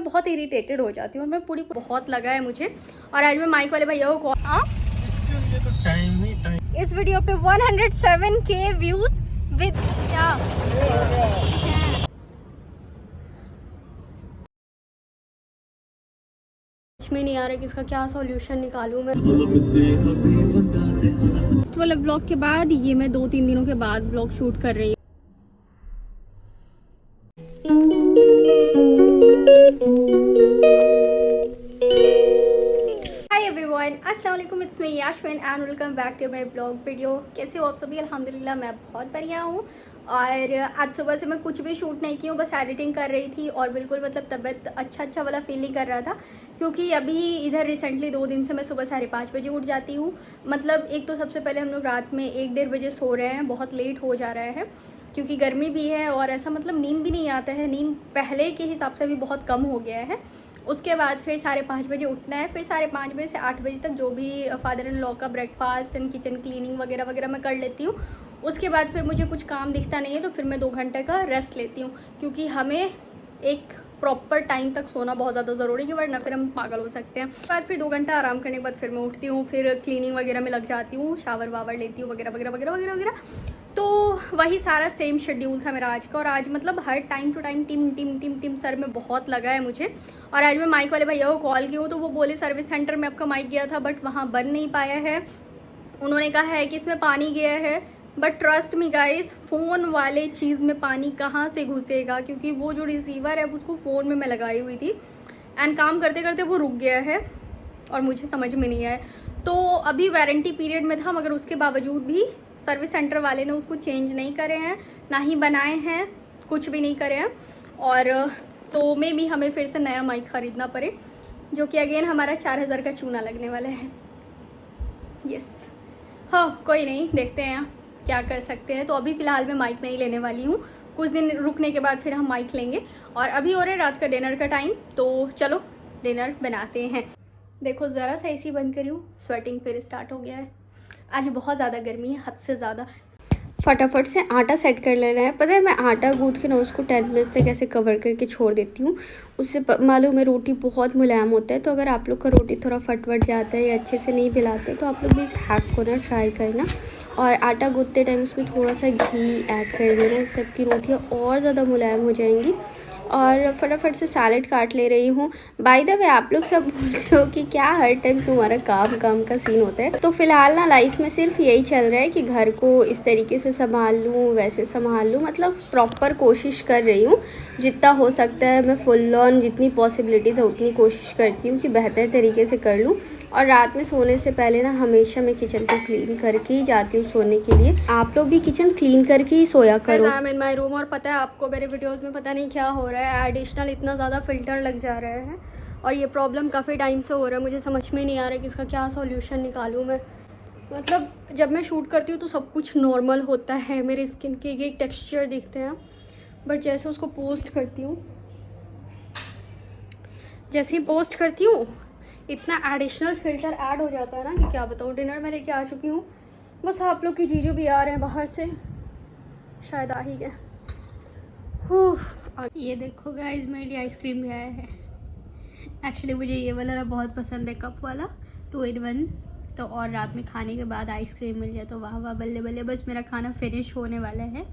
बहुत इरिटेटेड हो जाती हूँ, मैं पूरी बहुत लगा है मुझे। और आज मैं माइक वाले भैया को कॉल, इसके लिए तो टाइम ही टाइम। इस वीडियो पे 107K व्यूज विद क्या में नहीं आ रहा कि इसका क्या सॉल्यूशन निकालूं मैं। इस वाले ब्लॉग के बाद ये मैं 2-3 दिनों के बाद ब्लॉग शूट कर रही हूँ। हाय एवरीवन, अस्सलाम वालेकुम, it's me Yasmin and welcome back to my vlog video. कैसे हो आप सभी? अल्हम्दुलिल्लाह मैं बहुत बढ़िया हूँ। और आज सुबह से मैं कुछ भी शूट नहीं की हूँ, बस एडिटिंग कर रही थी और बिल्कुल मतलब तबीयत अच्छा वाला फील नहीं कर रहा था, क्योंकि अभी इधर रिसेंटली 2 दिन से मैं सुबह 5:30 बजे उठ जाती हूँ। मतलब एक तो सबसे पहले हम लोग रात में 1-1:30 बजे सो रहे हैं, बहुत लेट हो जा रहा है क्योंकि गर्मी भी है और ऐसा मतलब नींद भी नहीं आता है। नींद पहले के हिसाब से भी बहुत कम हो गया है। उसके बाद फिर 5:30 बजे उठना है, फिर 5:30 बजे से 8 बजे तक जो भी फादर इन लॉ का ब्रेकफास्ट एंड किचन क्लीनिंग वगैरह वगैरह मैं कर लेती हूँ। उसके बाद फिर मुझे कुछ काम दिखता नहीं है तो फिर मैं 2 घंटे का रेस्ट लेती हूँ, क्योंकि हमें एक प्रॉपर टाइम तक सोना बहुत ज़्यादा ज़रूरी है, वरना फिर हम पागल हो सकते हैं। उसके बाद फिर 2 घंटा आराम करने के बाद फिर मैं उठती हूँ, फिर क्लीनिंग वगैरह में लग जाती हूँ, शावर वावर लेती हूँ वगैरह वगैरह वगैरह वगैरह वगैरह। तो वही सारा सेम शेड्यूल था मेरा आज का। और आज मतलब हर टाइम टू टाइम टिम टिम टिम टिम सर में बहुत लगा है मुझे। और आज मैं माइक वाले भैया को कॉल की हूँ तो वो बोले सर्विस सेंटर में आपका माइक गया था बट वहाँ बन नहीं पाया है। उन्होंने कहा है कि इसमें पानी गया है, but trust me guys, phone वाले चीज़ में पानी कहाँ से घुसेगा, क्योंकि वो जो रिसीवर है उसको फ़ोन में मैं लगाई हुई थी एंड काम करते करते वो रुक गया है और मुझे समझ में नहीं आया। तो अभी वारंटी पीरियड में था, मगर उसके बावजूद भी सर्विस सेंटर वाले ने उसको चेंज नहीं करे हैं, ना ही बनाए हैं, कुछ भी नहीं करे हैं। और तो मे भी हमें फिर से नया माइक ख़रीदना पड़े, जो कि अगेन हमारा 4000 का चूना लगने वाला है। यस, हाँ कोई नहीं, देखते हैं क्या कर सकते हैं। तो अभी फ़िलहाल मैं माइक नहीं लेने वाली हूँ, कुछ दिन रुकने के बाद फिर हम माइक लेंगे। और अभी हो रहा है रात का डिनर का टाइम, तो चलो डिनर बनाते हैं। देखो ज़रा सा एसी बंद करी हूँ, स्वेटिंग फिर स्टार्ट हो गया है। आज बहुत ज़्यादा गर्मी है, हद से ज़्यादा। फटाफट से आटा सेट कर लेना है। पता है मैं आटा गूँथ के ना उसको 10 मिनट्स तक ऐसे कवर करके छोड़ देती हूँ, उससे मालूम है रोटी बहुत मुलायम होता है। तो अगर आप लोग का रोटी थोड़ा फटवट जाता है या अच्छे से नहीं बेलाते तो आप लोग भी इस हैक को ना ट्राई करना। और आटा गूँथते टाइम उसमें थोड़ा सा घी ऐड कर देना, इससे आपकी रोटियाँ और ज़्यादा मुलायम हो जाएंगी। और फटाफट से सैलेड काट ले रही हूँ। बाय द वे आप लोग सब बोलते हो कि क्या हर टाइम तुम्हारा काम काम का सीन होता है, तो फिलहाल ना लाइफ में सिर्फ यही चल रहा है कि घर को इस तरीके से संभाल लूँ, वैसे संभाल लूँ। मतलब प्रॉपर कोशिश कर रही हूँ, जितना हो सकता है मैं फुल ऑन, जितनी पॉसिबिलिटीज़ है उतनी कोशिश करती हूँ कि बेहतर तरीके से कर लूँ। और रात में सोने से पहले ना हमेशा मैं किचन को क्लीन करके ही जाती हूँ सोने के लिए। आप लोग भी किचन क्लीन करके ही सोया करो। I am in my room और पता है आपको मेरे वीडियोस में पता नहीं क्या हो रहा है, एडिशनल इतना ज़्यादा फिल्टर लग जा रहे हैं और ये प्रॉब्लम काफ़ी टाइम से हो रहा है। मुझे समझ में नहीं आ रहा है कि इसका क्या सॉल्यूशन निकालूँ मैं। मतलब जब मैं शूट करती हूँ तो सब कुछ नॉर्मल होता है, मेरे स्किन के एक टेक्स्चर दिखते हैं, बट जैसे उसको पोस्ट करती हूँ, जैसे ही पोस्ट करती हूँ इतना एडिशनल फ़िल्टर ऐड हो जाता है ना कि क्या बताऊँ। डिनर में लेके आ चुकी हूँ, बस आप लोग की जीजू भी आ रहे हैं बाहर से, शायद आ ही गए। ये देखो गाइस, मेरी आइसक्रीम भी आया है। एक्चुअली मुझे ये वाला बहुत पसंद है, कप वाला 2 in 1। तो और रात में खाने के बाद आइसक्रीम मिल जाए तो वाह वाह, बल्ले बल्ले। बस मेरा खाना फिनिश होने वाला है।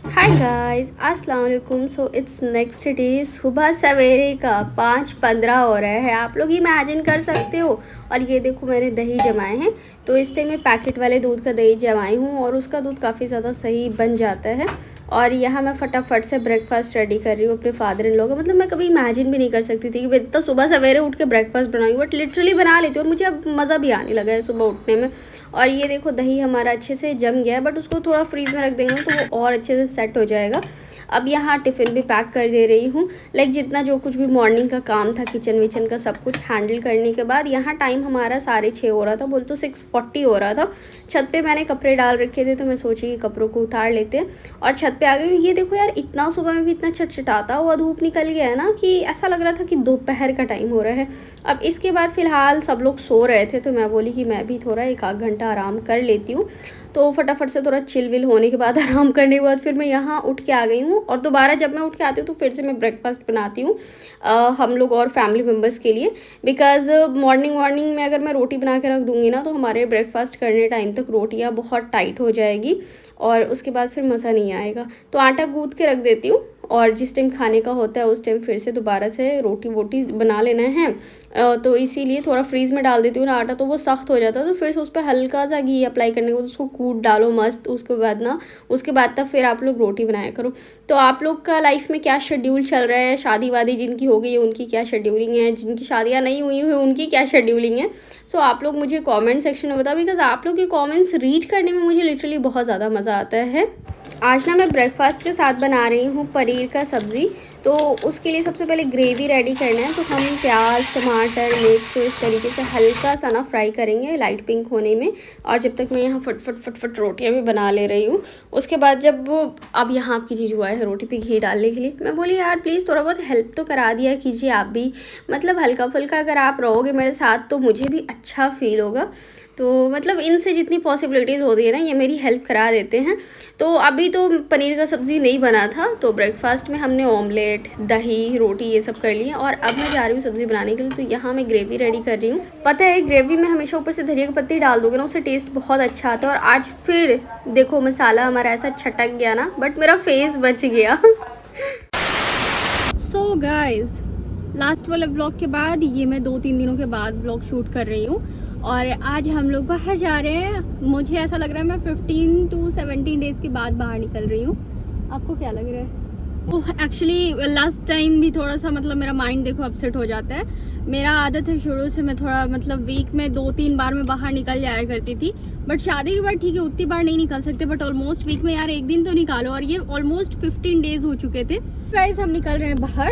हाय गाइस, अस्सलाम वालेकुम। सो इट्स नेक्स्ट डे, सुबह सवेरे का 5:15 हो रहा है, आप लोग इमेजिन कर सकते हो। और ये देखो मैंने दही जमाए हैं, तो इस टाइम मैं पैकेट वाले दूध का दही जमाई हूँ और उसका दूध काफ़ी ज़्यादा सही बन जाता है। और यहाँ मैं फटाफट से ब्रेकफास्ट रेडी कर रही हूँ अपने फादर इन लॉ का। मतलब मैं कभी इमेजिन भी नहीं कर सकती थी कि मैं इतना सुबह सवेरे उठ के ब्रेकफास्ट बनाऊँगी, बट लिटरली बना लेती हूँ और मुझे अब मज़ा भी आने लगा है सुबह उठने में। और ये देखो दही हमारा अच्छे से जम गया है, बट उसको थोड़ा फ्रीज़ में रख देंगे तो वो और अच्छे से सेट हो जाएगा। अब यहाँ टिफ़िन भी पैक कर दे रही हूँ। लाइक जितना जो कुछ भी मॉर्निंग का काम था किचन विचन का सब कुछ हैंडल करने के बाद यहाँ टाइम हमारा 6:30 हो रहा था, बोल तो 6:40 हो रहा था। छत पे मैंने कपड़े डाल रखे थे तो मैं सोची कि कपड़ों को उतार लेते हैं और छत पे आ गई। ये देखो यार, इतना सुबह में भी इतना चटचटाता हुआ धूप निकल गया है ना कि ऐसा लग रहा था कि दोपहर का टाइम हो रहा है। अब इसके बाद फ़िलहाल सब लोग सो रहे थे तो मैं बोली कि मैं भी थोड़ा 1 आध घंटा आराम कर लेती हूँ। तो फटाफट से थोड़ा चिल विल होने के बाद आराम करने के बाद फिर मैं यहाँ उठ के आ गई हूँ। और दोबारा जब मैं उठ के आती हूँ तो फिर से मैं ब्रेकफास्ट बनाती हूँ हम लोग और फैमिली मेम्बर्स के लिए। बिकॉज़ मॉर्निंग में अगर मैं रोटी बना के रख दूँगी ना तो हमारे ब्रेकफास्ट करने टाइम तक रोटियाँ बहुत टाइट हो जाएगी और उसके बाद फिर मज़ा नहीं आएगा। तो आटा गूँथ के रख देती हूँ और जिस टाइम खाने का होता है उस टाइम फिर से दोबारा से रोटी वोटी बना लेना है। तो इसीलिए थोड़ा फ्रीज़ में डाल देती हूँ ना आटा, तो वो सख्त हो जाता है। तो फिर से उस पर हल्का सा घी अप्लाई करने को तो उसको कूट डालो मस्त। उसके बाद तब फिर आप लोग रोटी बनाया करो। तो आप लोग का लाइफ में क्या शेड्यूल चल रहा है, शादी वादी जिनकी हो गई है उनकी क्या शेड्यूलिंग है, जिनकी शादियाँ नहीं हुई है उनकी क्या शेड्यूलिंग है। सो आप लोग मुझे कॉमेंट सेक्शन में बताओ, बिकॉज आप लोग के कॉमेंट्स रीड करने में मुझे लिटरली बहुत ज़्यादा मज़ा आता है। आज ना मैं ब्रेकफास्ट के साथ बना रही हूँ पनीर का सब्ज़ी। तो उसके लिए सबसे पहले ग्रेवी रेडी करना है। तो हम प्याज टमाटर मिर्च को इस तरीके से हल्का सा ना फ्राई करेंगे लाइट पिंक होने में। और जब तक मैं यहाँ फट रोटियाँ भी बना ले रही हूँ, उसके बाद जब अब यहाँ आपकी जीजू आए हैं रोटी पे घी डालने के लिए, मैं बोली यार प्लीज़ थोड़ा बहुत हेल्प तो करा दिया कीजिए आप भी। मतलब हल्का फुल्का अगर आप रहोगे मेरे साथ तो मुझे भी अच्छा फील होगा। तो मतलब इनसे जितनी पॉसिबिलिटीज़ होती है ना ये मेरी हेल्प करा देते हैं। तो अभी तो पनीर का सब्ज़ी नहीं बना था तो ब्रेकफास्ट में हमने ऑमलेट दही रोटी ये सब कर लिया और अब मैं जा रही हूँ सब्ज़ी बनाने के लिए। तो यहाँ मैं ग्रेवी रेडी कर रही हूँ। पता है ग्रेवी में हमेशा ऊपर से धनिया की पत्ती डाल दोगे ना उससे टेस्ट बहुत अच्छा आता है। और आज फिर देखो मसाला हमारा ऐसा छटक गया ना, बट मेरा फेस बच गया। सो गाइज लास्ट वाले ब्लॉग के बाद ये मैं 2-3 दिनों के बाद ब्लॉग शूट कर रही हूँ और आज हम लोग बाहर जा रहे हैं। मुझे ऐसा लग रहा है मैं 15 to 17 डेज़ के बाद बाहर निकल रही हूँ। आपको क्या लग रहा है? तो एक्चुअली लास्ट टाइम भी थोड़ा सा मतलब मेरा माइंड देखो अपसेट हो जाता है। मेरा आदत है शुरू से मैं थोड़ा मतलब वीक में 2-3 बार मैं बाहर निकल जाया करती थी। बट शादी के बाद ठीक है उतनी बार नहीं निकल सकते, बट ऑलमोस्ट वीक में यार एक दिन तो निकालो। और ये ऑलमोस्ट 15 डेज़ हो चुके थे। गाइस हम निकल रहे हैं बाहर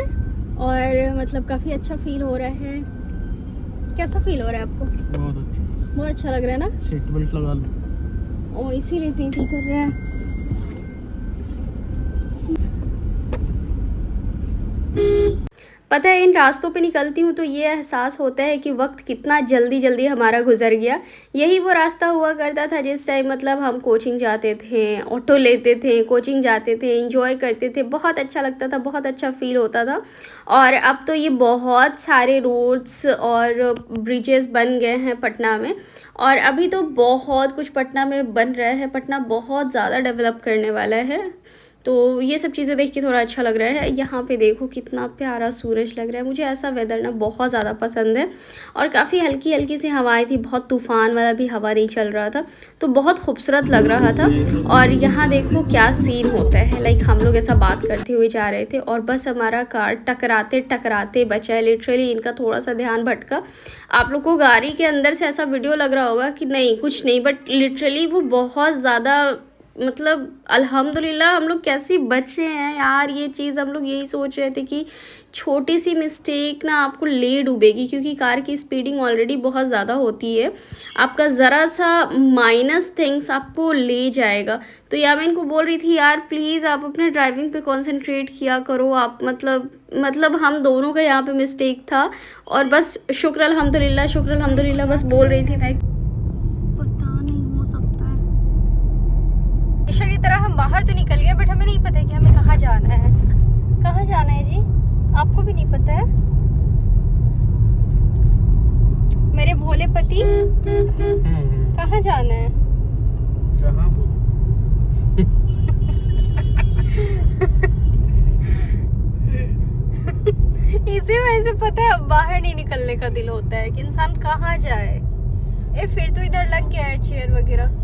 और मतलब काफ़ी अच्छा फील हो रहा है। कैसा फील हो रहा है आपको? बहुत अच्छा लग रहा है ना? सीट बेल्ट लगा लो। ओ इसीलिए नहीं कर रहा है। पता है इन रास्तों पे निकलती हूँ तो ये एहसास होता है कि वक्त कितना जल्दी हमारा गुजर गया। यही वो रास्ता हुआ करता था जिस टाइम मतलब हम कोचिंग जाते थे, ऑटो लेते थे, कोचिंग जाते थे, एंजॉय करते थे, बहुत अच्छा लगता था, बहुत अच्छा फील होता था। और अब तो ये बहुत सारे रोड्स और ब्रिजेस बन गए हैं पटना में और अभी तो बहुत कुछ पटना में बन रहा है। पटना बहुत ज़्यादा डेवलप करने वाला है। तो ये सब चीज़ें देख के थोड़ा अच्छा लग रहा है। यहाँ पे देखो कितना प्यारा सूरज लग रहा है। मुझे ऐसा वेदर ना बहुत ज़्यादा पसंद है। और काफ़ी हल्की सी हवाएं थी, बहुत तूफ़ान वाला भी हवा नहीं चल रहा था, तो बहुत खूबसूरत लग रहा था। और यहाँ देखो क्या सीन होता है। लाइक हम लोग ऐसा बात करते हुए जा रहे थे और बस हमारा कार टकराते बचा है। लिटरली इनका थोड़ा सा ध्यान भटका। आप लोग को गाड़ी के अंदर से ऐसा वीडियो लग रहा होगा कि नहीं कुछ नहीं, बट लिटरली वो बहुत ज़्यादा मतलब अल्हम्दुलिल्लाह हम लोग कैसे बचे हैं यार। ये चीज़ हम लोग यही सोच रहे थे कि छोटी सी मिस्टेक ना आपको ले डूबेगी, क्योंकि कार की स्पीडिंग ऑलरेडी बहुत ज़्यादा होती है। आपका ज़रा सा माइनस थिंग्स आपको ले जाएगा। तो यार मैं इनको बोल रही थी यार प्लीज़ आप अपने ड्राइविंग पे कंसंट्रेट किया करो आप। मतलब हम दोनों का यहाँ पे मिस्टेक था और बस शुक्र अल्हम्दुलिल्लाह बस बोल रही थी मैं। की तरह हम बाहर तो निकल गए बट हमें नहीं पता है कि हमें कहाँ जाना है। कहाँ जाना है जी? आपको भी नहीं पता है? मेरे भोले पति कहाँ जाना है? कहाँ इसी वजह से पता है अब बाहर नहीं निकलने का दिल होता है कि इंसान कहाँ जाए। फिर तो इधर लग गया है चेयर वगैरह,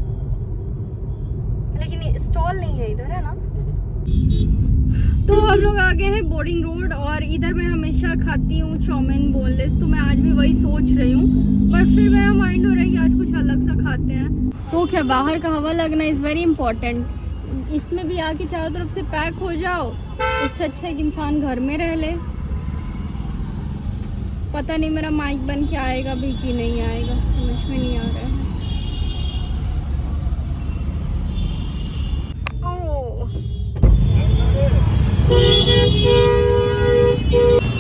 लेकिन स्टॉल नहीं है इधर, है ना? तो हम लोग आ गए हैं बोर्डिंग रोड और इधर मैं हमेशा खाती हूँ चाउमीन बोनलेस, तो मैं आज भी वही सोच रही हूँ। पर फिर मेरा माइंड हो रहा है कि आज कुछ अलग सा खाते हैं। तो क्या बाहर का हवा लगना इज़ वेरी इंपॉर्टेंट। इसमें भी आके चारों तरफ से पैक हो जाओ, उससे अच्छा एक इंसान घर में रह ले। पता नहीं मेरा माइक बन के आएगा भी कि नहीं आएगा, समझ में नहीं आ रहा है।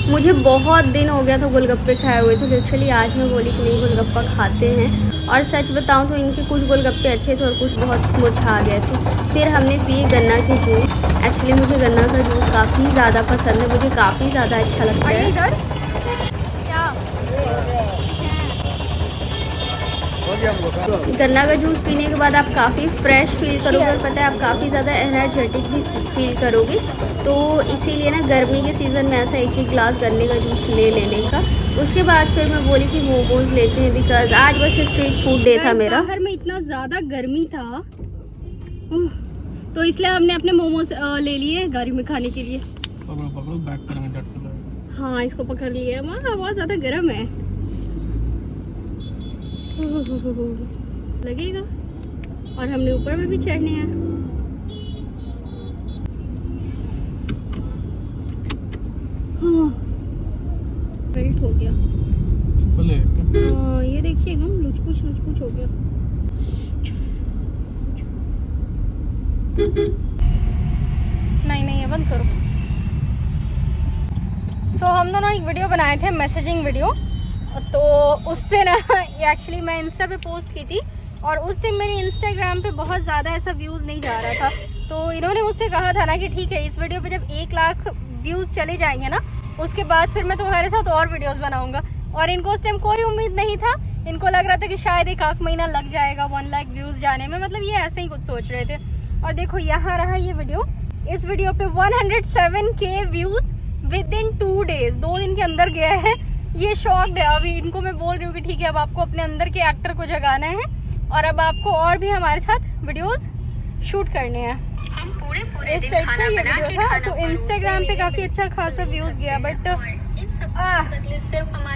मुझे बहुत दिन हो गया था गोलगप्पे खाए हुए, तो लिटरली आज मैं बोली कि नहीं गोलगप्पा खाते हैं। और सच बताऊं तो इनके कुछ गोलगप्पे अच्छे थे और कुछ बहुत मुरझा गए थे। फिर हमने पी गन्ना की जूस। एक्चुअली मुझे गन्ना का जूस काफ़ी ज़्यादा पसंद है, मुझे काफ़ी ज़्यादा अच्छा लगता है। इधर गन्ना का जूस पीने के बाद आप काफ़ी फ्रेश फील करोगे और पता है आप काफ़ी ज़्यादा एनर्जेटिक भी फील करोगे। तो इसीलिए ना गर्मी के सीज़न में ऐसा एक गिलास गन्ने का जूस ले लेने का। उसके बाद फिर मैं बोली कि मोमोज लेते हैं, बिकॉज आज बस स्ट्रीट फूड डे था मेरा। बाहर में इतना ज़्यादा गर्मी था तो इसलिए हमने अपने मोमोज ले लिए गाड़ी में खाने के लिए। पकड़ो पकड़ो, बैक करेंगे झट से जाएगा। हाँ इसको पकड़ लिए, वहाँ बहुत ज़्यादा गर्म है, लगेगा। और हमने ऊपर में भी चढ़ने हैं। हाँ बेल्ट हो गया। हाँ ये देखिए ना, लुच कुछ हो गया। नहीं ये बंद करो। सो हम दोनों एक वीडियो बनाए थे, मैसेजिंग वीडियो। तो उस पर ना एक्चुअली मैं इंस्टा पे पोस्ट की थी और उस टाइम मेरे इंस्टाग्राम पे बहुत ज़्यादा ऐसा व्यूज़ नहीं जा रहा था। तो इन्होंने मुझसे कहा था ना कि ठीक है इस वीडियो पे जब 1 लाख व्यूज़ चले जाएंगे ना, उसके बाद फिर मैं तुम्हारे साथ और वीडियोस बनाऊंगा। और इनको उस टाइम कोई उम्मीद नहीं था, इनको लग रहा था कि शायद 1 महीना लग जाएगा 1 लाख व्यूज़ जाने में, मतलब ये ऐसे ही कुछ सोच रहे थे। और देखो यहाँ रहा ये वीडियो। इस वीडियो पे 107K views with in 2 days, 2 दिन के अंदर गया है। ये शॉक्ड है। अभी इनको मैं बोल रही हूँ कि ठीक है अब आपको अपने अंदर के एक्टर को जगाना है और अब आपको और भी हमारे साथ वीडियोस शूट करने हैं। हम पूरे इस टाइप का ये वीडियो था। तो इंस्टाग्राम पे काफ़ी अच्छा खासा व्यूज़ गया, बट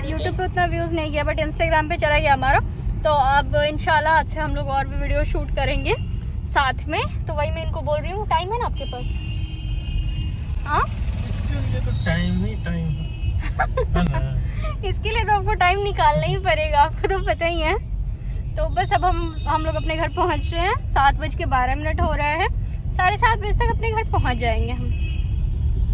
यूट्यूब पे उतना व्यूज़ नहीं गया, बट इंस्टाग्राम पे चला गया हमारा। तो अब इंशाल्लाह आज से हम लोग और भी वीडियो शूट करेंगे साथ में। तो वही मैं इनको बोल रही हूँ, टाइम है ना आपके पास? हाँ इसके लिए तो टाइम ही टाइम है इसके लिए तो आपको टाइम निकालना ही पड़ेगा, आपको तो पता ही है। तो बस अब हम लोग अपने घर पहुंच रहे हैं। 7:12 हो रहा है, 7:30 बजे तक अपने घर पहुंच जाएंगे हम।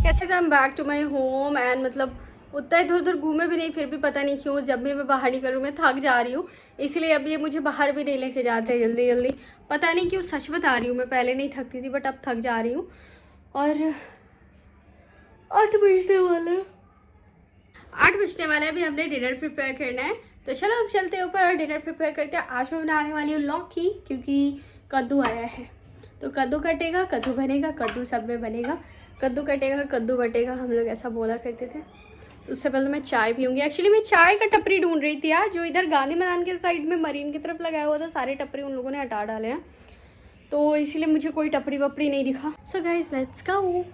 कैसे I am back to my home and मतलब उतना इधर उधर घूमे भी नहीं, फिर भी पता नहीं क्यों जब भी मैं बाहर निकलूँ मैं थक जा रही हूँ। इसलिए अब ये मुझे बाहर भी नहीं लेके जाते जल्दी जल्दी, पता नहीं क्यों। सच बता रही हूँ, मैं पहले नहीं थकती थी बट अब थक जा रही हूँ। और 8 बजने वाला है, अभी हमने डिनर प्रिपेयर करना है। तो चलो अब चलते हैं ऊपर और डिनर प्रिपेयर करते हैं। आज मैं बनाने वाली हूँ लौकी, क्योंकि कद्दू आया है। तो कद्दू कटेगा, कद्दू बनेगा, कद्दू सब में बनेगा। कद्दू कटेगा, कद्दू बटेगा, हम लोग ऐसा बोला करते थे। तो उससे पहले मैं चाय पीऊँगी। एक्चुअली मैं चाय का टपरी ढूंढ रही थी यार, जो इधर गांधी मैदान के साइड में मरीन की तरफ लगाया हुआ था, सारे टपरी उन लोगों ने हटा डाले हैं। तो इसलिए मुझे कोई टपरी वपरी नहीं दिखा। So guys let's go.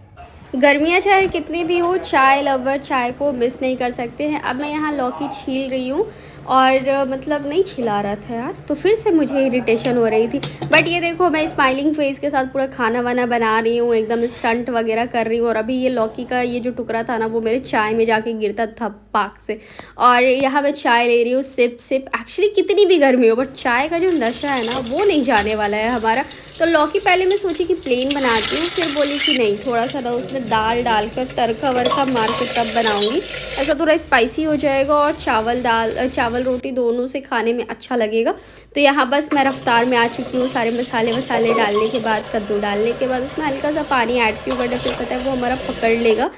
गर्मियाँ चाहे कितनी भी हो, चाय लवर चाय को मिस नहीं कर सकते हैं। अब मैं यहाँ लौकी छील रही हूँ और मतलब नहीं छिला रहा था यार, तो फिर से मुझे इरिटेशन हो रही थी। बट ये देखो मैं स्माइलिंग फेस के साथ पूरा खाना वाना बना रही हूँ, एकदम स्टंट वगैरह कर रही हूँ। और अभी ये लौकी का ये जो टुकड़ा था ना, वो मेरे चाय में जाके गिरता था पाक से। और यहाँ मैं चाय ले रही हूँ सिप सिप। एक्चुअली कितनी भी गर्मी हो बट चाय का जो नशा है ना वो नहीं जाने वाला है हमारा। तो लौकी पहले मैं सोची कि प्लेन बनाती हूँ, फिर बोली कि नहीं थोड़ा सा ना उसमें दाल डालकर तड़का वड़का मार के तब बनाऊँगी, ऐसा थोड़ा स्पाइसी हो जाएगा और चावल रोटी दोनों से खाने में अच्छा लगेगा। तो यहाँ बस मैं रफ्तार में आ चुकी हूँ। सारे मसाले वसाले डालने के बाद, कद्दू डालने के बाद उसमें हल्का सा पानी ऐड क्यों करना, फिर पता है वो हमारा पकड़ लेगा।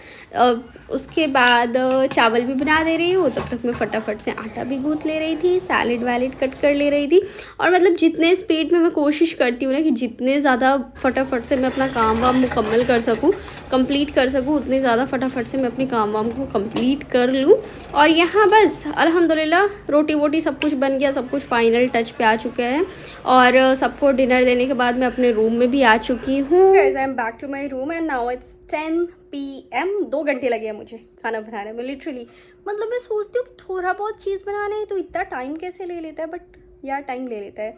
उसके बाद चावल भी बना दे रही हूँ, तब तक मैं फटाफट से आटा भी गूँथ ले रही थी, सैलेड वैलेड कट कर ले रही थी। और मतलब जितने स्पीड में मैं कोशिश करती हूँ ना कि जितने ज़्यादा फटाफट से मैं अपना काम वाम मुकम्मल कर सकूँ, कंप्लीट कर सकूँ, उतने ज़्यादा फटाफट से मैं अपने काम वाम को कंप्लीट कर लूँ। और यहाँ बस अल्हम्दुलिल्लाह रोटी वोटी सब कुछ बन गया, सब कुछ फाइनल टच पे आ चुका है। और सबको डिनर देने के बाद मैं अपने रूम में भी आ चुकी हूँ। I am back to my room and now it's 10 PM। 2 घंटे लगे हैं मुझे खाना बनाने में लिटरली। मतलब मैं सोचती हूँ कि थोड़ा बहुत चीज़ बनाने तो इतना टाइम कैसे ले लेता है, बट यार टाइम ले लेता है।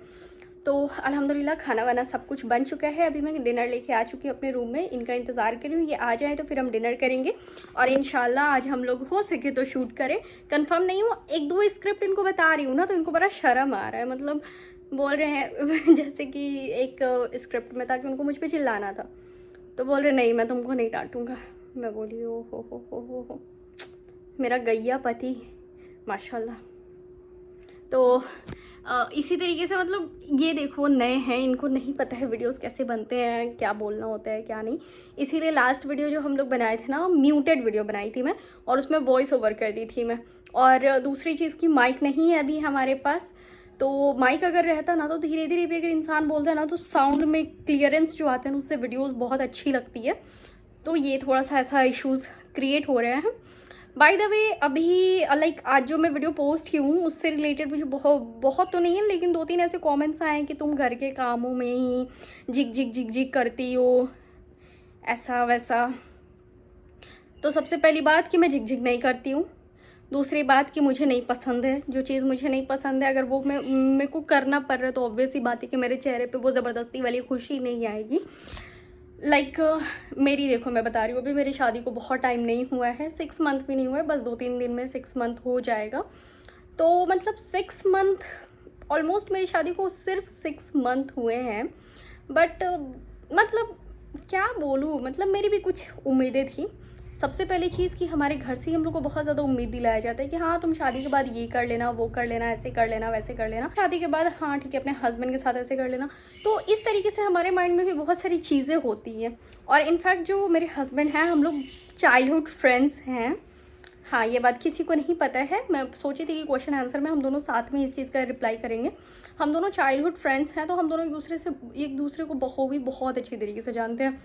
तो अल्हम्दुलिल्लाह खाना वाना सब कुछ बन चुका है। अभी मैं डिनर लेके आ चुकी हूँ अपने रूम में, इनका इंतज़ार कर रही हूँ, ये आ जाए तो फिर हम डिनर करेंगे और इंशाल्लाह आज हम लोग हो सके तो शूट करें। कंफर्म नहीं हूँ, 1-2 स्क्रिप्ट इनको बता रही हूँ ना, तो इनको बड़ा शर्म आ रहा है, मतलब बोल रहे हैं जैसे कि एक स्क्रिप्ट में था कि उनको मुझ पर चिल्लाना था, तो बोल रहे नहीं मैं तुमको नहीं डांटूंगा। मैं बोली ओ हो मेरा गैया पति माशाल्लाह। तो इसी तरीके से मतलब ये देखो नए हैं, इनको नहीं पता है वीडियोस कैसे बनते हैं, क्या बोलना होता है क्या नहीं, इसीलिए लास्ट वीडियो जो हम लोग बनाए थे ना, म्यूटेड वीडियो बनाई थी मैं और उसमें वॉइस ओवर कर दी थी मैं। और दूसरी चीज़ की माइक नहीं है अभी हमारे पास, तो माइक अगर रहता ना तो धीरे धीरे भी अगर इंसान बोलता है ना तो साउंड में क्लियरेंस जो आते हैं उससे वीडियोज़ बहुत अच्छी लगती है। तो ये थोड़ा सा ऐसा इश्यूज़ क्रिएट हो रहे हैं। बाय द वे अभी लाइक आज जो मैं वीडियो पोस्ट की हूँ उससे रिलेटेड मुझे बहुत तो नहीं है, लेकिन 2-3 ऐसे कमेंट्स आए हैं कि तुम घर के कामों में ही झिक करती हो, ऐसा वैसा। तो सबसे पहली बात कि मैं झिक नहीं करती हूँ, दूसरी बात कि मुझे नहीं पसंद है, जो चीज़ मुझे नहीं पसंद है अगर वो मेरे को करना पड़ रहा है तो ऑब्वियस ही बात है कि मेरे चेहरे पे वो ज़बरदस्ती वाली खुशी नहीं आएगी। लाइक मेरी देखो मैं बता रही हूँ, अभी मेरी शादी को बहुत टाइम नहीं हुआ है, 6 मंथ भी नहीं हुआ है, बस 2-3 दिन में 6 मंथ हो जाएगा। तो मतलब 6 मंथ ऑलमोस्ट मेरी शादी को सिर्फ 6 मंथ हुए हैं, बट मतलब क्या बोलूँ, मतलब मेरी भी कुछ उम्मीदें थी। सबसे पहली चीज़ कि हमारे घर से ही हम लोग को बहुत ज़्यादा उम्मीद दिलाया जाता है कि हाँ तुम शादी के बाद ये कर लेना, वो कर लेना, ऐसे कर लेना, वैसे कर लेना, शादी के बाद हाँ ठीक है अपने हस्बैंड के साथ ऐसे कर लेना। तो इस तरीके से हमारे माइंड में भी बहुत सारी चीज़ें होती हैं। और इनफैक्ट जो मेरे हस्बैंड हैं हम लोग चाइल्डहुड फ्रेंड्स हैं। हाँ ये बात किसी को नहीं पता है, मैं सोची थी कि क्वेश्चन आंसर में हम दोनों साथ में इस चीज़ का रिप्लाई करेंगे। हम दोनों चाइल्डहुड फ्रेंड्स हैं, तो हम दोनों एक दूसरे को बखूबी बहुत अच्छी तरीके से जानते हैं।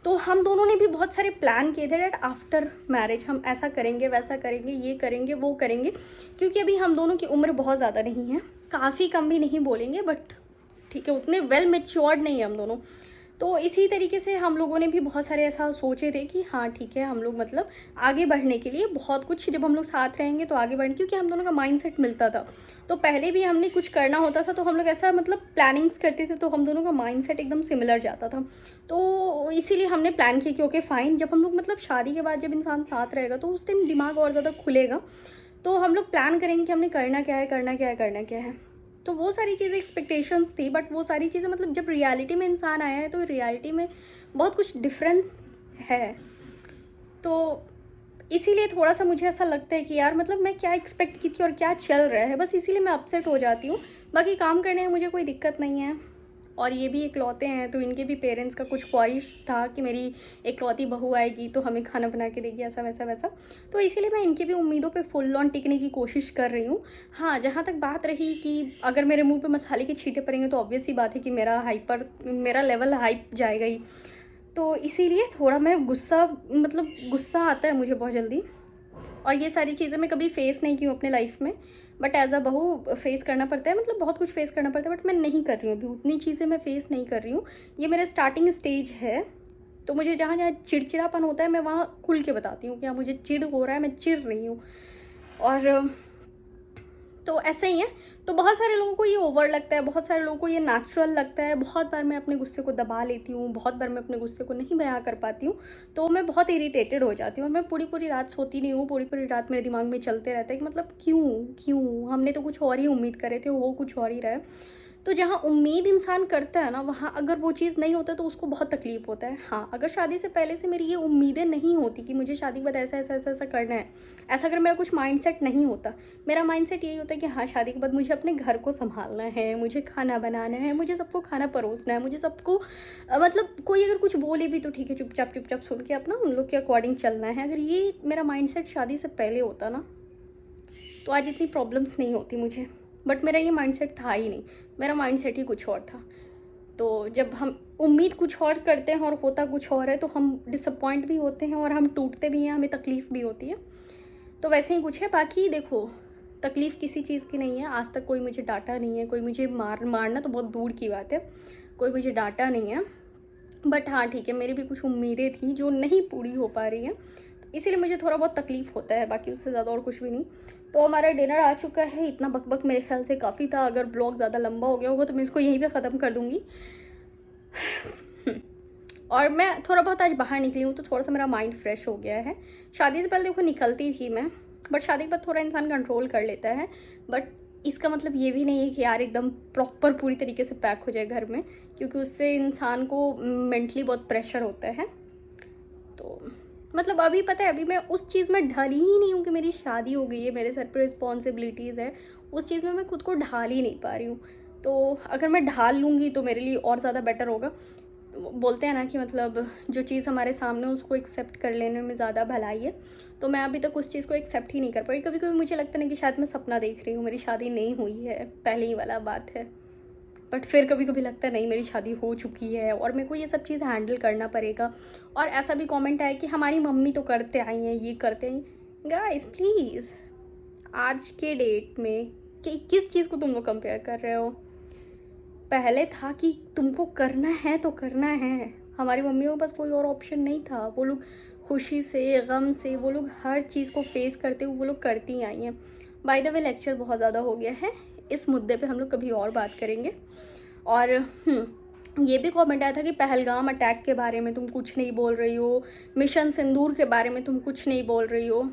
तो हम दोनों ने भी बहुत सारे प्लान किए थे डेट आफ्टर मैरिज हम ऐसा करेंगे, वैसा करेंगे, ये करेंगे, वो करेंगे, क्योंकि अभी हम दोनों की उम्र बहुत ज़्यादा नहीं है, काफ़ी कम भी नहीं बोलेंगे बट ठीक है उतने वेल मैच्योर्ड नहीं है हम दोनों। तो इसी तरीके से हम लोगों ने भी बहुत सारे ऐसा सोचे थे कि हाँ ठीक है हम लोग मतलब आगे बढ़ने के लिए बहुत कुछ, जब हम लोग साथ रहेंगे तो आगे बढ़ेंगे, क्योंकि हम दोनों का माइंडसेट मिलता था। तो पहले भी हमने कुछ करना होता था तो हम लोग ऐसा मतलब प्लानिंग्स करते थे, तो हम दोनों का माइंडसेट एकदम सिमिलर जाता था। तो इसीलिए हमने प्लान किया कि ओके फाइन, जब हम लोग मतलब शादी के बाद जब इंसान साथ रहेगा तो उस टाइम दिमाग और ज़्यादा खुलेगा, तो हम लोग प्लान करेंगे कि हमने करना क्या है, करना क्या है, करना क्या है। तो वो सारी चीज़ें एक्सपेक्टेशंस थी, बट वो सारी चीज़ें मतलब जब रियलिटी में इंसान आया है तो रियलिटी में बहुत कुछ डिफरेंस है। तो इसीलिए थोड़ा सा मुझे ऐसा लगता है कि यार मतलब मैं क्या एक्सपेक्ट की थी और क्या चल रहा है, बस इसीलिए मैं अपसेट हो जाती हूँ। बाकी काम करने में मुझे कोई दिक्कत नहीं है, और ये भी इकलौते हैं तो इनके भी पेरेंट्स का कुछ ख्वाहिश था कि मेरी इकलौती बहू आएगी तो हमें खाना बना के देगी, ऐसा वैसा वैसा। तो इसीलिए मैं इनकी भी उम्मीदों पे फुल ऑन टिकने की कोशिश कर रही हूँ। हाँ जहाँ तक बात रही कि अगर मेरे मुंह पे मसाले के छींटे पड़ेंगे तो ऑब्वियस ही बात है कि मेरा लेवल हाइप जाएगा ही। तो इसीलिए थोड़ा मैं गुस्सा आता है मुझे बहुत जल्दी, और ये सारी चीज़ें मैं कभी फेस नहीं की हूँ अपने लाइफ में, बट एज अ बहू फेस करना पड़ता है, मतलब बहुत कुछ फेस करना पड़ता है, बट मैं नहीं कर रही हूँ अभी उतनी चीज़ें मैं फेस नहीं कर रही हूँ। ये मेरा स्टार्टिंग स्टेज है, तो मुझे जहाँ जहाँ चिड़चिड़ापन होता है मैं वहाँ खुल के बताती हूँ कि हाँ मुझे चिड़ हो रहा है, मैं चिढ़ रही हूँ। और तो ऐसे ही है। तो बहुत सारे लोगों को ये ओवर लगता है, बहुत सारे लोगों को ये नेचुरल लगता है। बहुत बार मैं अपने गुस्से को दबा लेती हूँ, बहुत बार मैं अपने गुस्से को नहीं बयां कर पाती हूँ, तो मैं बहुत इरिटेटेड हो जाती हूँ और मैं पूरी रात सोती नहीं हूँ। पूरी रात मेरे दिमाग में चलते रहता है कि मतलब क्यों हमने तो कुछ और ही उम्मीद करे थे, वो कुछ और ही रहा है। तो जहाँ उम्मीद इंसान करता है ना, वहाँ अगर वो चीज़ नहीं होता तो उसको बहुत तकलीफ होता है। हाँ अगर शादी से पहले से मेरी ये उम्मीदें नहीं होती कि मुझे शादी के बाद ऐसा करना है, ऐसा अगर मेरा कुछ माइंडसेट नहीं होता, मेरा माइंडसेट यही होता है कि हाँ शादी के बाद मुझे अपने घर को संभालना है, मुझे खाना बनाना है, मुझे सबको खाना परोसना है, मुझे सबको मतलब कोई अगर कुछ बोले भी तो ठीक है चुपचाप सुन के अपना उन लोग के अकॉर्डिंग चलना है। अगर ये मेरा माइंडसेट शादी से पहले होता ना तो आज इतनी प्रॉब्लम्स नहीं होती मुझे, बट मेरा ये माइंडसेट था ही नहीं, मेरा माइंडसेट ही कुछ और था। तो जब हम उम्मीद कुछ और करते हैं और होता कुछ और है तो हम डिसअपॉइंट भी होते हैं और हम टूटते भी हैं, हमें तकलीफ़ भी होती है। तो वैसे ही कुछ है। बाकी देखो तकलीफ़ किसी चीज़ की नहीं है, आज तक कोई मुझे डांटा नहीं है, कोई मुझे मारना तो बहुत दूर की बात है, कोई मुझे डांटा नहीं है। बट हाँ ठीक है, मेरी भी कुछ उम्मीदें थी जो नहीं पूरी हो पा रही हैं, इसीलिए मुझे थोड़ा बहुत तकलीफ़ होता है, बाकी उससे ज़्यादा और कुछ भी नहीं। तो हमारा डिनर आ चुका है। इतना बकबक मेरे ख्याल से काफ़ी था। अगर ब्लॉग ज़्यादा लंबा हो गया होगा तो मैं इसको यहीं पे ख़त्म कर दूँगी। और मैं थोड़ा बहुत आज बाहर निकली हूँ तो थोड़ा सा मेरा माइंड फ्रेश हो गया है। शादी से पहले देखो निकलती थी मैं, बट शादी के बाद थोड़ा इंसान कंट्रोल कर लेता है। बट इसका मतलब ये भी नहीं है कि यार एकदम प्रॉपर पूरी तरीके से पैक हो जाए घर में, क्योंकि उससे इंसान को मेंटली बहुत प्रेशर होता है। तो मतलब अभी पता है, अभी मैं उस चीज़ में ढली ही नहीं हूँ कि मेरी शादी हो गई है, मेरे सर पर रिस्पॉन्सिबिलिटीज़ है। उस चीज़ में मैं खुद को ढाल ही नहीं पा रही हूँ। तो अगर मैं ढाल लूँगी तो मेरे लिए और ज़्यादा बेटर होगा। बोलते हैं ना कि मतलब जो चीज़ हमारे सामने उसको एक्सेप्ट कर लेने में ज़्यादा भलाई है। तो मैं अभी तक उस चीज़ को एक्सेप्ट ही नहीं कर पाई। कभी कभी मुझे लगता है ना कि शायद मैं सपना देख रही हूँ, मेरी शादी नहीं हुई है, पहले ही वाला बात है। बट फिर कभी कभी लगता है नहीं, मेरी शादी हो चुकी है और मेरे को ये सब चीज़ हैंडल करना पड़ेगा। और ऐसा भी कमेंट आया कि हमारी मम्मी तो करते आई हैं, ये करते हैं। गाइस प्लीज़, आज के डेट में किस चीज़ को तुम लोग कंपेयर कर रहे हो? पहले था कि तुमको करना है तो करना है। हमारी मम्मियों के पास कोई और ऑप्शन नहीं था। वो लोग खुशी से, गम से, वो लोग हर चीज़ को फेस करते हुए वो लोग करती आई हैं। बाय द वे, लेक्चर बहुत ज़्यादा हो गया है, इस मुद्दे पे हम लोग कभी और बात करेंगे। और ये भी कमेंट आया था कि पहलगाम अटैक के बारे में तुम कुछ नहीं बोल रही हो, मिशन सिंदूर के बारे में तुम कुछ नहीं बोल रही हो।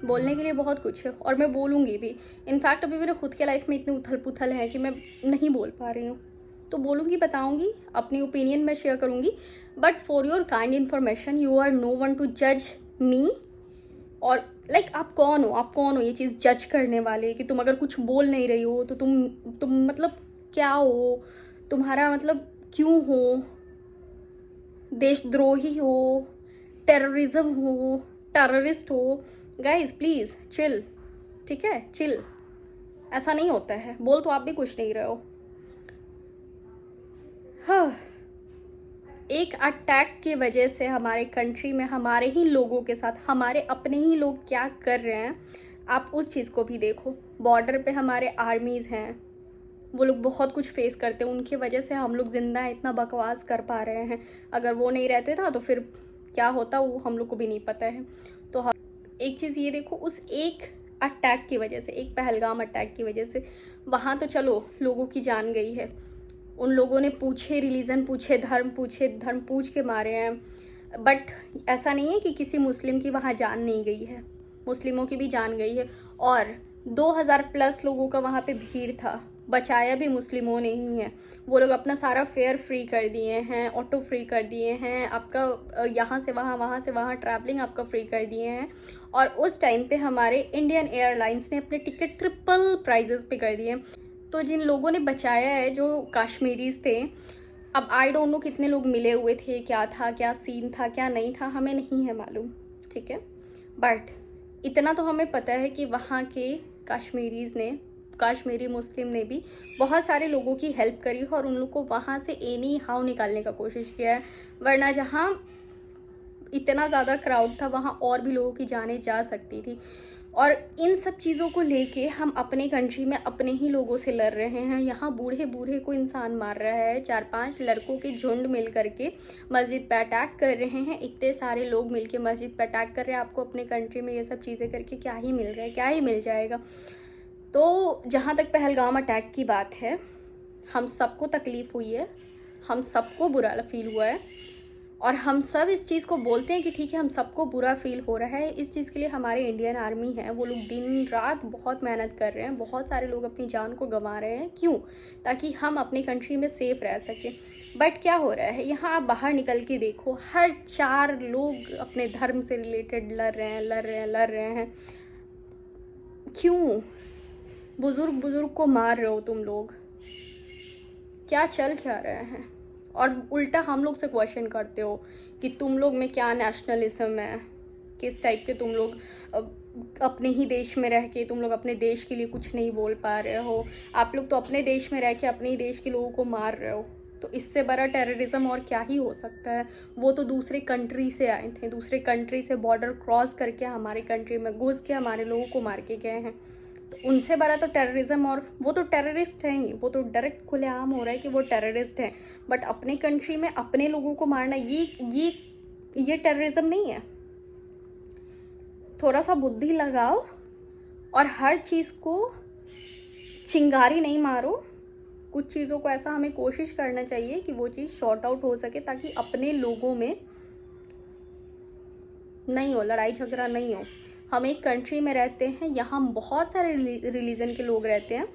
बोलने के लिए बहुत कुछ है और मैं बोलूँगी भी। इनफैक्ट अभी मेरे खुद के लाइफ में इतनी उथल पुथल है कि मैं नहीं बोल पा रही हूँ। तो बोलूँगी, बताऊँगी, अपनी ओपिनियन मैं शेयर करूँगी। But for your kind information, you are no one to जज मी। और लाइक आप कौन हो? आप कौन हो ये चीज़ जज करने वाले कि तुम अगर कुछ बोल नहीं रही हो तो तुम मतलब क्या हो? तुम्हारा मतलब क्यों हो? देशद्रोही हो, टेररिज्म हो, टेररिस्ट हो? गाइज प्लीज़ चिल, ठीक है? चिल। ऐसा नहीं होता है। बोल तो आप भी कुछ नहीं रहे हो। हाँ, एक अटैक की वजह से हमारे कंट्री में हमारे ही लोगों के साथ हमारे अपने ही लोग क्या कर रहे हैं, आप उस चीज़ को भी देखो। बॉर्डर पे हमारे आर्मीज़ हैं, वो लोग बहुत कुछ फेस करते हैं। उनकी वजह से हम लोग जिंदा इतना बकवास कर पा रहे हैं। अगर वो नहीं रहते ना तो फिर क्या होता वो हम लोग को भी नहीं पता है। तो हाँ, एक चीज़ ये देखो, उस एक अटैक की वजह से, एक पहलगाम अटैक की वजह से, वहाँ तो चलो लोगों की जान गई है। उन लोगों ने पूछे रिलीजन, पूछे धर्म पूछ के मारे हैं। बट ऐसा नहीं है कि किसी मुस्लिम की वहाँ जान नहीं गई है, मुस्लिमों की भी जान गई है। और 2000+ लोगों का वहाँ पे भीड़ था, बचाया भी मुस्लिमों ने ही है। वो लोग अपना सारा फेयर फ्री कर दिए हैं, ऑटो फ्री कर दिए हैं, आपका यहाँ से वहाँ, वहाँ से वहाँ ट्रैवलिंग आपका फ्री कर दिए हैं। और उस टाइम पे हमारे इंडियन एयरलाइंस ने अपने टिकट ट्रिपल प्राइजेस पे कर दिए। तो जिन लोगों ने बचाया है, जो कश्मीरीज थे, अब आई डोंट नो कितने लोग मिले हुए थे, क्या था, क्या सीन था, क्या नहीं था, हमें नहीं है मालूम, ठीक है? बट इतना तो हमें पता है कि वहाँ के कश्मीरीज ने, कश्मीरी मुस्लिम ने भी बहुत सारे लोगों की हेल्प करी और उन लोग को वहाँ से एनी हाउ निकालने का कोशिश किया है। वरना जहाँ इतना ज़्यादा क्राउड था वहाँ और भी लोगों की जानें जा सकती थी। और इन सब चीज़ों को लेके हम अपने कंट्री में अपने ही लोगों से लड़ रहे हैं। यहाँ बूढ़े बूढ़े को इंसान मार रहा है, 4-5 लड़कों के झुंड मिल करके मस्जिद पे अटैक कर रहे हैं। इतने सारे लोग मिलके मस्जिद पे अटैक कर रहे हैं। आपको अपने कंट्री में ये सब चीज़ें करके क्या ही मिल रहा है? क्या ही मिल जाएगा? तो जहाँ तक पहलगाम अटैक की बात है, हम सबको तकलीफ़ हुई है, हम सबको बुरा फील हुआ है और हम सब इस चीज़ को बोलते हैं कि ठीक है, हम सबको बुरा फील हो रहा है। इस चीज़ के लिए हमारे इंडियन आर्मी है, वो लोग दिन रात बहुत मेहनत कर रहे हैं। बहुत सारे लोग अपनी जान को गंवा रहे हैं। क्यों? ताकि हम अपनी कंट्री में सेफ़ रह सकें। बट क्या हो रहा है यहाँ, आप बाहर निकल के देखो, हर 4 लोग अपने धर्म से रिलेटेड लड़ रहे हैं। क्यों? बुजुर्ग को मार रहे हो तुम लोग, क्या चल क्या रहे हैं? और उल्टा हम लोग से क्वेश्चन करते हो कि तुम लोग में क्या नेशनलिज्म है, किस टाइप के तुम लोग अपने ही देश में रह के तुम लोग अपने देश के लिए कुछ नहीं बोल पा रहे हो। आप लोग तो अपने देश में रह के अपने ही देश के लोगों को मार रहे हो। तो इससे बड़ा टेररिज्म और क्या ही हो सकता है? वो तो दूसरे कंट्री से आए थे, दूसरे कंट्री से बॉर्डर क्रॉस करके हमारे कंट्री में घुस के हमारे लोगों को मार के गए हैं। तो उनसे बड़ा तो टेररिज्म, और वो तो टेररिस्ट हैं ही, वो तो डायरेक्ट खुलेआम हो रहा है कि वो टेररिस्ट हैं। बट अपने कंट्री में अपने लोगों को मारना, ये टेररिज्म नहीं है। थोड़ा सा बुद्धि लगाओ और हर चीज़ को चिंगारी नहीं मारो। कुछ चीज़ों को ऐसा हमें कोशिश करना चाहिए कि वो चीज़ शॉर्ट आउट हो सके, ताकि अपने लोगों में नहीं हो, लड़ाई झगड़ा नहीं हो। हम एक कंट्री में रहते हैं, यहाँ बहुत सारे रिलीजन के लोग रहते हैं,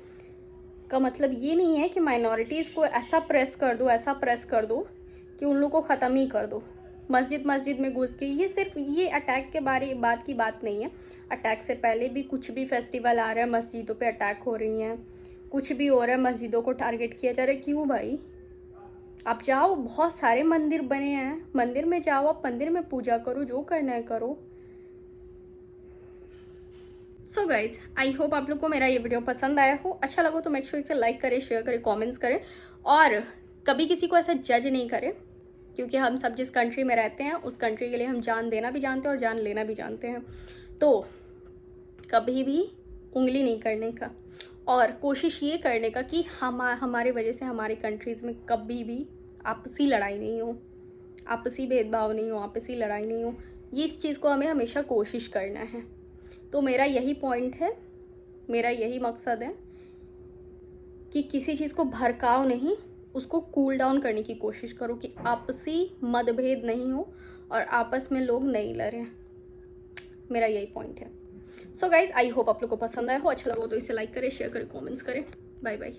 का मतलब ये नहीं है कि माइनॉरिटीज़ को ऐसा प्रेस कर दो कि उन लोगों को ख़त्म ही कर दो। मस्जिद में घुस के, ये सिर्फ ये अटैक के बात की बात नहीं है। अटैक से पहले भी कुछ भी फेस्टिवल आ रहा है, मस्जिदों पे अटैक हो रही हैं, कुछ भी हो रहा है, मस्जिदों को टारगेट किया जा रहा है। क्यों भाई? आप जाओ, बहुत सारे मंदिर बने हैं, मंदिर में जाओ, आप मंदिर में पूजा करो, जो करना है करो। सो गाइज, आई होप आप लोग को मेरा ये वीडियो पसंद आया हो। अच्छा लगा तो मेक श्योर इसे लाइक करें, शेयर करें, कमेंट्स करें, और कभी किसी को ऐसा जज नहीं करें, क्योंकि हम सब जिस कंट्री में रहते हैं उस कंट्री के लिए हम जान देना भी जानते हैं और जान लेना भी जानते हैं। तो कभी भी उंगली नहीं करने का, और कोशिश ये करने का कि हमारे वजह से हमारी कंट्रीज़ में कभी भी आपसी लड़ाई नहीं हो, आपसी भेदभाव नहीं हो, आपसी लड़ाई नहीं हो। ये इस चीज़ को हमें हमेशा कोशिश करना है। तो मेरा यही पॉइंट है, मेरा यही मकसद है कि किसी चीज़ को भड़काओ नहीं, उसको कूल डाउन करने की कोशिश करो, कि आपसी मतभेद नहीं हो और आपस में लोग नहीं लड़ें। मेरा यही पॉइंट है। सो गाइज, आई होप आप लोग को पसंद आया हो। अच्छा लगा तो इसे लाइक करें, शेयर करें, कमेंट्स करें। Bye bye.